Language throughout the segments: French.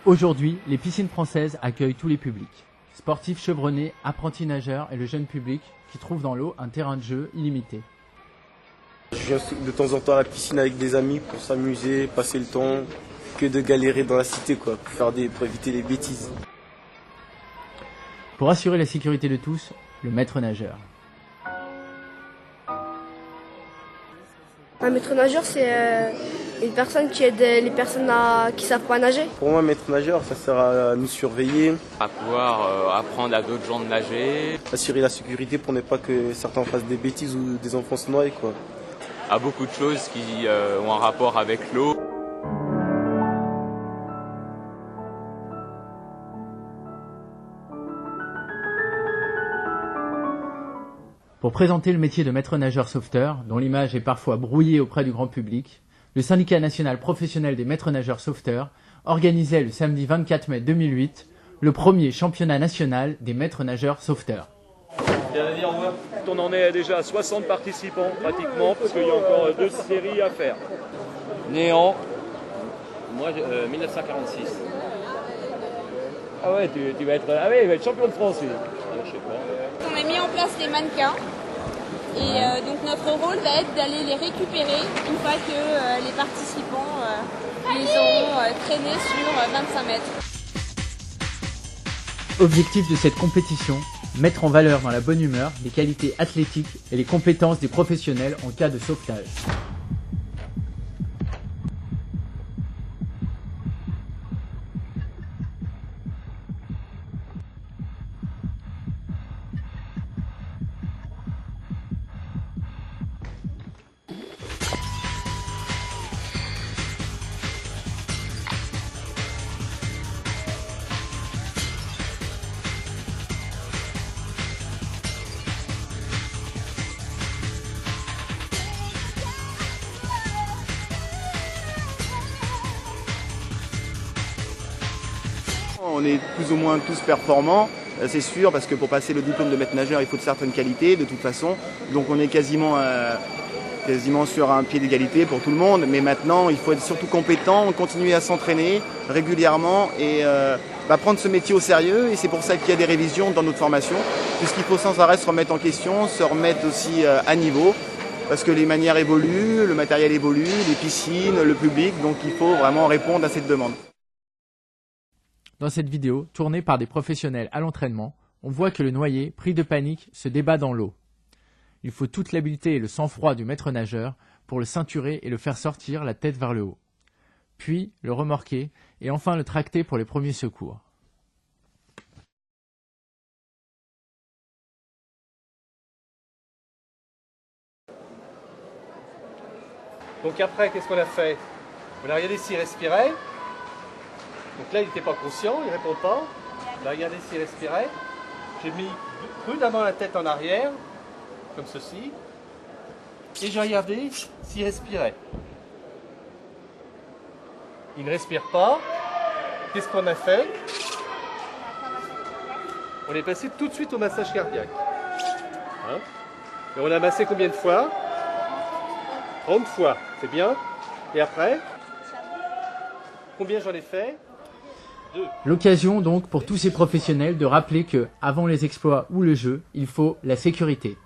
Aujourd'hui, les piscines françaises accueillent tous les publics. Sportifs chevronnés, apprentis nageurs et le jeune public qui trouve dans l'eau un terrain de jeu illimité. Je viens de temps en temps à la piscine avec des amis pour s'amuser, passer le temps, que de galérer dans la cité quoi, pour éviter les bêtises. Pour assurer la sécurité de tous, le maître nageur. Un maître nageur, c'est une personne qui aide les personnes qui ne savent pas nager. Pour moi, maître nageur, ça sert à nous surveiller, à pouvoir apprendre à d'autres gens de nager, assurer la sécurité pour ne pas que certains fassent des bêtises ou des enfants se noient quoi. à beaucoup de choses qui ont un rapport avec l'eau. Pour présenter le métier de maître nageur sauveteur, dont l'image est parfois brouillée auprès du grand public, le syndicat national professionnel des maîtres nageurs sauveteurs organisait le samedi 24 mai 2008 le premier championnat national des maîtres nageurs sauveteurs. On en est déjà à 60 participants pratiquement, parce qu'il y a encore 2 séries à faire. Néant, moi 1946. Ah ouais, tu vas être, il va être champion de France. Je sais pas. On a mis en place les mannequins et donc notre rôle va être d'aller les récupérer une fois que les participants les auront traînés sur 25 mètres. Objectif de cette compétition, mettre en valeur dans la bonne humeur les qualités athlétiques et les compétences des professionnels en cas de sauvetage. On est plus ou moins tous performants, c'est sûr, parce que pour passer le diplôme de maître nageur, il faut de certaines qualités, de toute façon. Donc on est quasiment sur un pied d'égalité pour tout le monde. Mais maintenant, il faut être surtout compétent, continuer à s'entraîner régulièrement et prendre ce métier au sérieux. Et c'est pour ça qu'il y a des révisions dans notre formation, puisqu'il faut sans arrêt se remettre en question, se remettre aussi à niveau. Parce que les manières évoluent, le matériel évolue, les piscines, le public. Donc il faut vraiment répondre à cette demande. Dans cette vidéo, tournée par des professionnels à l'entraînement, on voit que le noyé, pris de panique, se débat dans l'eau. Il faut toute l'habileté et le sang-froid du maître nageur pour le ceinturer et le faire sortir la tête vers le haut. Puis le remorquer et enfin le tracter pour les premiers secours. Donc après, qu'est-ce qu'on a fait? On a regardé s'il respirait. Donc là, il n'était pas conscient, il ne répond pas. On a regardé s'il respirait. J'ai mis prudemment la tête en arrière, comme ceci. Et j'ai regardé s'il respirait. Il ne respire pas. Qu'est-ce qu'on a fait? On est passé tout de suite au massage cardiaque. Hein? Et on a massé combien de fois? 30 fois, c'est bien. Et après? Combien j'en ai fait? 2. L'occasion donc pour tous ces professionnels de rappeler que, avant les exploits ou le jeu, il faut la sécurité.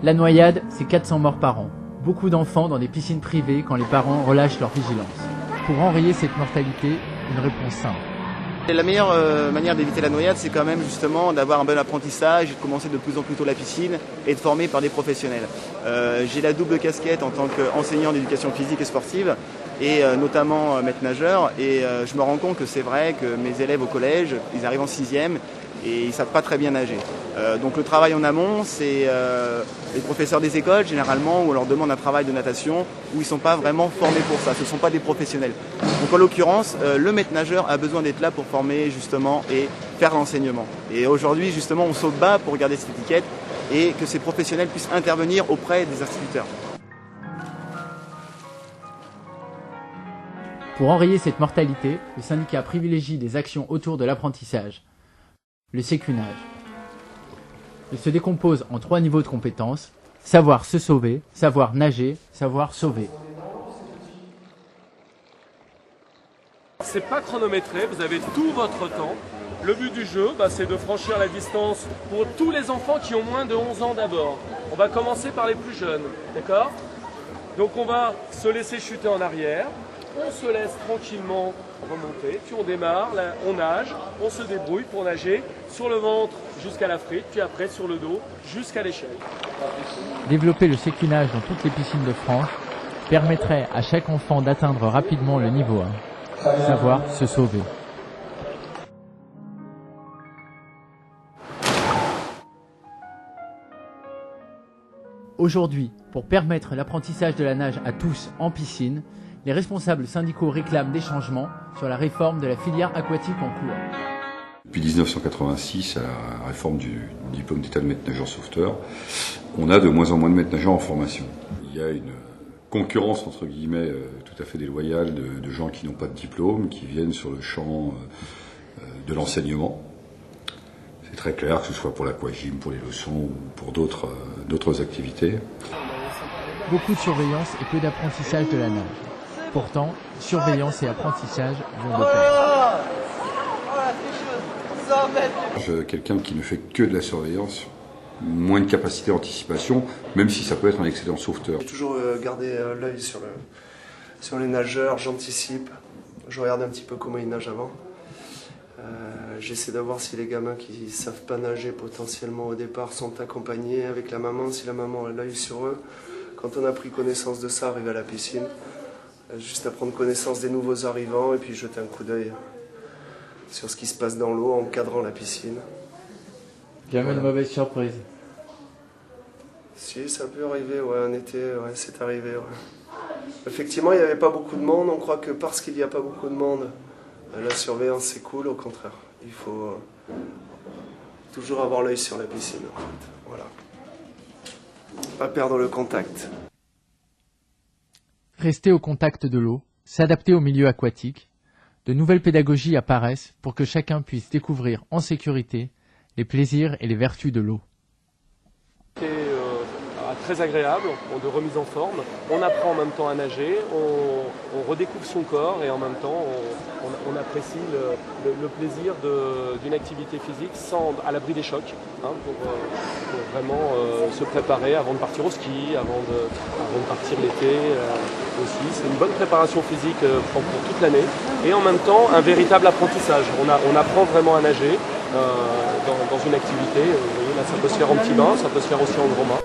La noyade, c'est 400 morts par an. Beaucoup d'enfants dans des piscines privées quand les parents relâchent leur vigilance. Pour enrayer cette mortalité, une réponse simple. Et la meilleure manière d'éviter la noyade, c'est quand même justement d'avoir un bon apprentissage, de commencer de plus en plus tôt la piscine et de former par des professionnels. J'ai la double casquette en tant qu'enseignant d'éducation physique et sportive et notamment maître nageur et je me rends compte que c'est vrai que mes élèves au collège, ils arrivent en 6e et ils ne savent pas très bien nager. Donc le travail en amont, c'est les professeurs des écoles généralement où on leur demande un travail de natation où ils ne sont pas vraiment formés pour ça, ce ne sont pas des professionnels. Donc en l'occurrence, le maître nageur a besoin d'être là pour former justement et faire l'enseignement. Et aujourd'hui justement on se bat pour garder cette étiquette et que ces professionnels puissent intervenir auprès des instituteurs. Pour enrayer cette mortalité, le syndicat privilégie des actions autour de l'apprentissage. Le sécunage. Il se décompose en 3 niveaux de compétences: savoir se sauver, savoir nager, savoir sauver. c'est pas chronométré, vous avez tout votre temps. Le but du jeu, c'est de franchir la distance pour tous les enfants qui ont moins de 11 ans d'abord. On va commencer par les plus jeunes, d'accord? Donc on va se laisser chuter en arrière, on se laisse tranquillement remonter, puis on démarre, là, on nage, on se débrouille pour nager sur le ventre jusqu'à la frite, puis après sur le dos jusqu'à l'échelle. Développer le sécunage dans toutes les piscines de France permettrait à chaque enfant d'atteindre rapidement le niveau 1, savoir se sauver. Aujourd'hui, pour permettre l'apprentissage de la nage à tous en piscine, les responsables syndicaux réclament des changements sur la réforme de la filière aquatique en cours. Depuis 1986, à la réforme du diplôme d'état de maître nageur sauveteur, on a de moins en moins de maîtres nageurs en formation. Il y a une concurrence, entre guillemets, tout à fait déloyale de gens qui n'ont pas de diplôme, qui viennent sur le champ de l'enseignement. C'est très clair, que ce soit pour l'aquagym, pour les leçons ou pour d'autres activités. Beaucoup de surveillance et peu d'apprentissage de la nage. Pourtant, surveillance et apprentissage vont de pair. Quelqu'un qui ne fait que de la surveillance, moins de capacité d'anticipation, même si ça peut être un excellent sauveteur. J'ai toujours gardé l'œil sur les nageurs, j'anticipe, je regarde un petit peu comment ils nagent avant. J'essaie de voir si les gamins qui savent pas nager potentiellement au départ sont accompagnés avec la maman, si la maman a l'œil sur eux. Quand on a pris connaissance de ça, arriver à la piscine, juste à prendre connaissance des nouveaux arrivants et puis jeter un coup d'œil sur ce qui se passe dans l'eau en cadrant la piscine. Jamais de mauvaise surprise. Si, ça peut arriver, ouais, en été, ouais, c'est arrivé. Ouais. Effectivement, il n'y avait pas beaucoup de monde, on croit que parce qu'il n'y a pas beaucoup de monde, la surveillance c'est cool, au contraire. Il faut toujours avoir l'œil sur la piscine, en fait. Voilà. Pas perdre le contact. Rester au contact de l'eau, s'adapter au milieu aquatique, de nouvelles pédagogies apparaissent pour que chacun puisse découvrir en sécurité les plaisirs et les vertus de l'eau. C'est très agréable, de remise en forme. On apprend en même temps à nager, on redécouvre son corps et en même temps on apprécie le plaisir d'une activité physique à l'abri des chocs, pour vraiment se préparer avant de partir au ski, avant de partir l'été aussi. C'est une bonne préparation physique pour toute l'année et en même temps un véritable apprentissage. On apprend vraiment à nager dans une activité. Vous voyez, là, ça peut se faire en petit bain, ça peut se faire aussi en grand bain.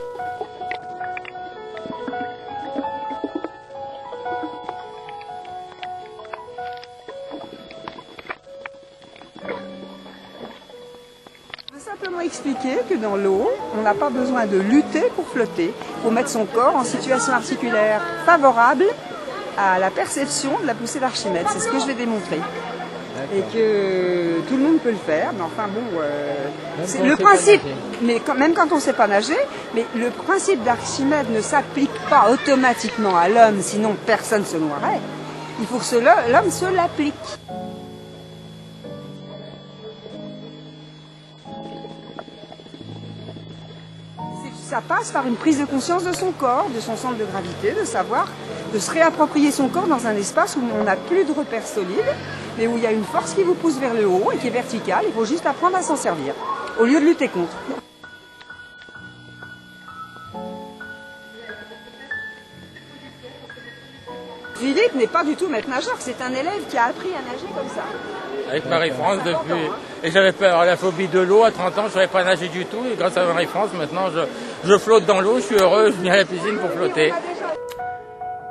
Simplement expliquer que dans l'eau, on n'a pas besoin de lutter pour flotter. Il faut mettre son corps en situation articulaire favorable à la perception de la poussée d'Archimède. C'est ce que je vais démontrer. Et que tout le monde peut le faire, mais enfin bon, c'est le principe, mais même quand on ne sait pas nager, mais le principe d'Archimède ne s'applique pas automatiquement à l'homme, sinon personne ne se noierait. Il faut que l'homme se l'applique. Ça passe par une prise de conscience de son corps, de son centre de gravité, de savoir, de se réapproprier son corps dans un espace où on n'a plus de repères solides, mais où il y a une force qui vous pousse vers le haut et qui est verticale. Il faut juste apprendre à s'en servir, au lieu de lutter contre. Philippe n'est pas du tout maître nageur, c'est un élève qui a appris à nager comme ça. Avec Marie-France depuis. Et j'avais peur la phobie de l'eau à 30 ans, je ne savais pas nager du tout. Et grâce à Marie-France, maintenant je flotte dans l'eau, je suis heureux, je viens à la piscine pour flotter.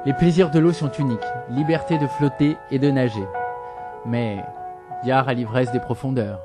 Les plaisirs de l'eau sont uniques, liberté de flotter et de nager. Mais gare à l'ivresse des profondeurs.